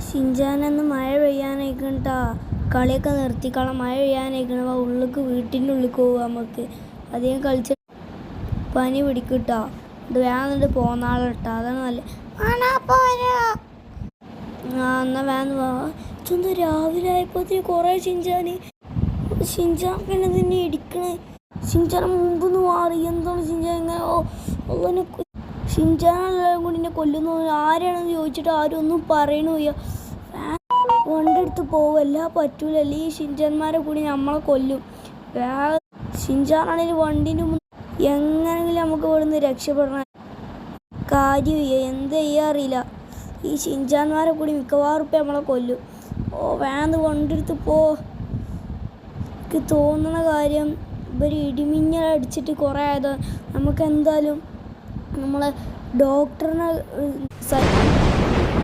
ഷിൻചാനന്ന് മഴ പെയ്യാനായിക്കണ്ടാ കളിയൊക്കെ നിർത്തിക്കളാം. മഴ പെയ്യാനായിക്കണ ഉള്ളിക്ക് വീട്ടിൻ്റെ ഉള്ളിലേക്ക് പോവുക. നമുക്ക് അധികം കളിച്ച് പനി പിടിക്കിട്ടാ. ഇത് വേന്നിട്ട് പോന്നാളിട്ടാ, അതാണ് നല്ല. എന്നാൽ വേന്ന് പോവാ. രാവിലെ ആയപ്പോഴത്തേക്ക് കുറേ ഷിൻചാൻ പിന്നെ തന്നെ ഇടിക്കണേ. ഷിൻചാൻ മുമ്പൊന്ന് മാറി. എന്താണ് ഷിൻചാൻ ഇങ്ങനെ ഒന്നിനെ ഷിൻചാനെല്ലാം കൂടി എന്നെ കൊല്ലുന്നു. ആരാണെന്ന് ചോദിച്ചിട്ട് ആരും ഒന്നും പറയണില്ല. വണ്ടെടുത്ത് പോവല്ല പറ്റൂലല്ലേ, ഈ ഷിൻചാന്മാരെ കൂടി നമ്മളെ കൊല്ലും. ഷിൻചാനാണെങ്കിൽ വണ്ടിൻ്റെ മുന്നിൽ എങ്ങനെങ്കിലും നമുക്ക് ഇവിടുന്ന് രക്ഷപ്പെടണം. കാര്യമില്ല, എന്ത് ചെയ്യാൻ അറിയില്ല. ഈ ഷിൻചാന്മാരെ കൂടി മിക്കവാറും ഇപ്പം നമ്മളെ കൊല്ലും. വേന്ന് വണ്ടെടുത്ത് പോ. എനിക്ക് തോന്നുന്ന കാര്യം ഇവർ ഇടിമിന്നലടിച്ചിട്ട് കുറേ ആയത്. നമുക്ക് എന്തായാലും നമ്മളെ ഡോക്ടറിനെ